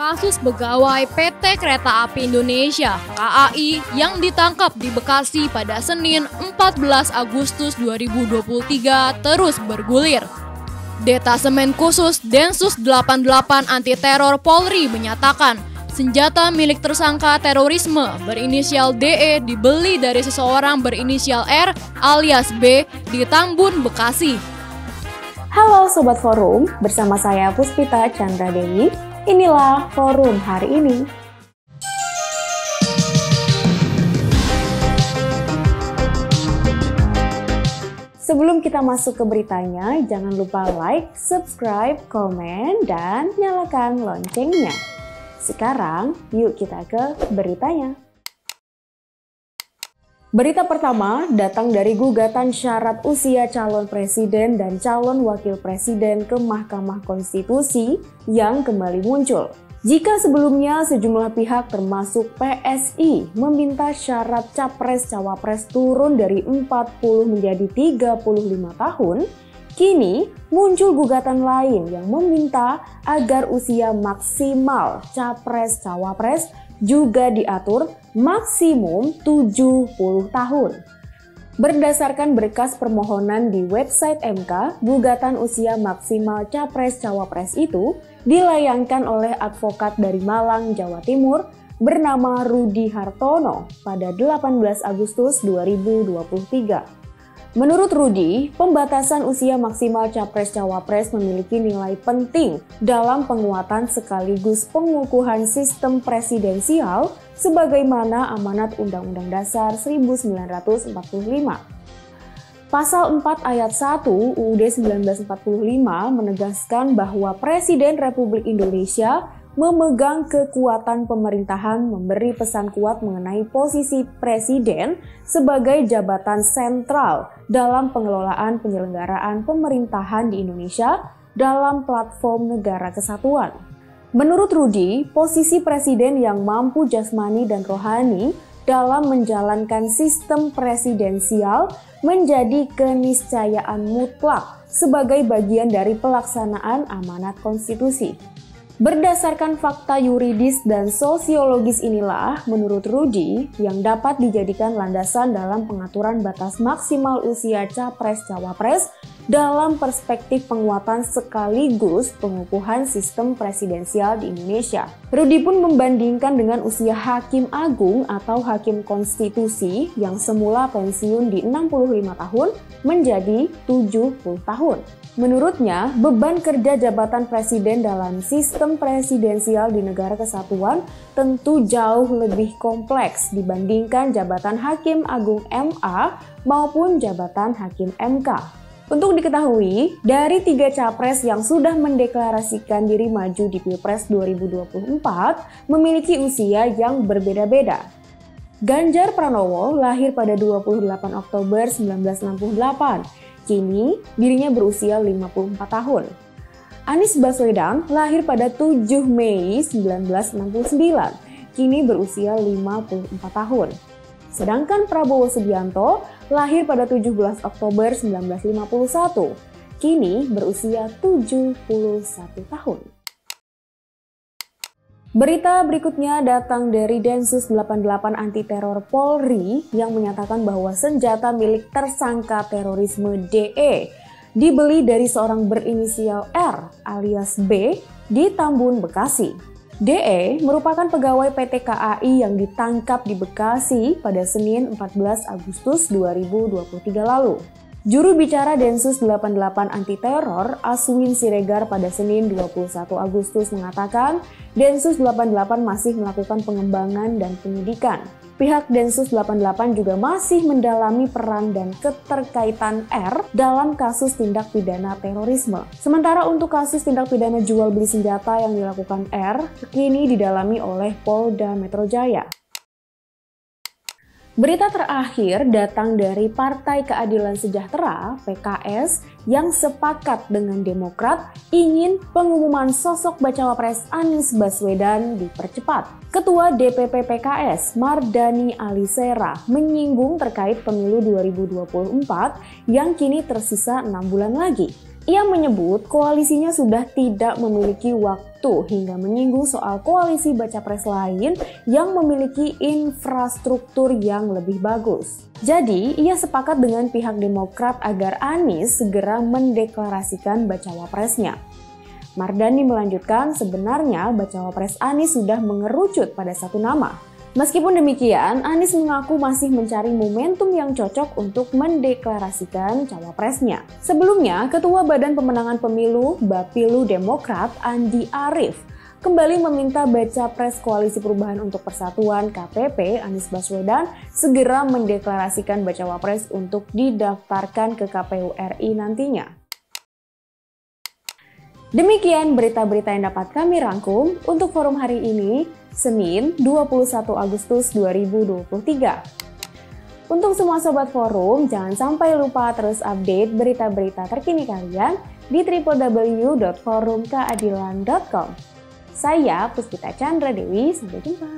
Kasus pegawai PT Kereta Api Indonesia (KAI) yang ditangkap di Bekasi pada Senin 14 Agustus 2023 terus bergulir. Detasemen Khusus Densus 88 Anti Teror Polri menyatakan senjata milik tersangka terorisme berinisial DE dibeli dari seseorang berinisial R alias B di Tambun, Bekasi. Halo Sobat Forum, bersama saya Puspita Chandra Dewi. Inilah Forum hari ini. Sebelum kita masuk ke beritanya, jangan lupa like, subscribe, komen, dan nyalakan loncengnya. Sekarang, yuk kita ke beritanya. Berita pertama datang dari gugatan syarat usia calon presiden dan calon wakil presiden ke Mahkamah Konstitusi yang kembali muncul. Jika sebelumnya sejumlah pihak termasuk PSI meminta syarat capres-cawapres turun dari 40 menjadi 35 tahun, kini muncul gugatan lain yang meminta agar usia maksimal capres-cawapres juga diatur maksimum 70 tahun. Berdasarkan berkas permohonan di website MK, gugatan usia maksimal capres-cawapres itu dilayangkan oleh advokat dari Malang, Jawa Timur bernama Rudi Hartono pada 18 Agustus 2023. Menurut Rudi, pembatasan usia maksimal capres-cawapres memiliki nilai penting dalam penguatan sekaligus pengukuhan sistem presidensial sebagaimana amanat Undang-Undang Dasar 1945. Pasal 4 ayat 1 UUD 1945 menegaskan bahwa Presiden Republik Indonesia memegang kekuatan pemerintahan, memberi pesan kuat mengenai posisi presiden sebagai jabatan sentral dalam pengelolaan penyelenggaraan pemerintahan di Indonesia dalam platform negara kesatuan. Menurut Rudi, posisi presiden yang mampu jasmani dan rohani dalam menjalankan sistem presidensial menjadi keniscayaan mutlak sebagai bagian dari pelaksanaan amanat konstitusi. Berdasarkan fakta yuridis dan sosiologis inilah, menurut Rudi, yang dapat dijadikan landasan dalam pengaturan batas maksimal usia capres-cawapres dalam perspektif penguatan sekaligus pengukuhan sistem presidensial di Indonesia. Rudi pun membandingkan dengan usia Hakim Agung atau Hakim Konstitusi yang semula pensiun di 65 tahun menjadi 70 tahun. Menurutnya, beban kerja jabatan presiden dalam sistem presidensial di negara kesatuan tentu jauh lebih kompleks dibandingkan jabatan Hakim Agung MA maupun jabatan Hakim MK. Untuk diketahui, dari 3 capres yang sudah mendeklarasikan diri maju di Pilpres 2024 memiliki usia yang berbeda-beda. Ganjar Pranowo lahir pada 28 Oktober 1968. Kini, dirinya berusia 54 tahun. Anies Baswedan lahir pada 7 Mei 1969. Kini berusia 54 tahun. Sedangkan Prabowo Subianto lahir pada 17 Oktober 1951. Kini berusia 71 tahun. Berita berikutnya datang dari Densus 88 Anti Teror Polri yang menyatakan bahwa senjata milik tersangka terorisme DE dibeli dari seorang berinisial R alias B di Tambun, Bekasi. DE merupakan pegawai PT KAI yang ditangkap di Bekasi pada Senin 14 Agustus 2023 lalu. Juru bicara Densus 88 Anti Teror, Aswin Siregar pada Senin 21 Agustus mengatakan Densus 88 masih melakukan pengembangan dan penyidikan. Pihak Densus 88 juga masih mendalami peran dan keterkaitan R dalam kasus tindak pidana terorisme. Sementara untuk kasus tindak pidana jual beli senjata yang dilakukan R, kini didalami oleh Polda Metro Jaya. Berita terakhir datang dari Partai Keadilan Sejahtera (PKS) yang sepakat dengan Demokrat ingin pengumuman sosok bacawa pres Anies Baswedan dipercepat. Ketua DPP PKS Mardhani Alisera menyinggung terkait pemilu 2024 yang kini tersisa 6 bulan lagi. Ia menyebut koalisinya sudah tidak memiliki waktu hingga menyinggung soal koalisi baca pres lain yang memiliki infrastruktur yang lebih bagus. Jadi, ia sepakat dengan pihak Demokrat agar Anies segera mendeklarasikan bacawa presnya. Mardhani melanjutkan, sebenarnya bacawa pres Anies sudah mengerucut pada satu nama. Meskipun demikian, Anies mengaku masih mencari momentum yang cocok untuk mendeklarasikan cawapresnya. Sebelumnya, Ketua Badan Pemenangan Pemilu Bapilu Demokrat Andi Arief kembali meminta baca pres Koalisi Perubahan untuk Persatuan KPP Anies Baswedan segera mendeklarasikan bacawa pres untuk didaftarkan ke KPU RI nantinya. Demikian berita-berita yang dapat kami rangkum untuk forum hari ini, Senin 21 Agustus 2023. Untuk semua sobat forum, jangan sampai lupa terus update berita-berita terkini kalian di www.forumkeadilan.com. Saya Puspita Chandra Dewi, sampai jumpa.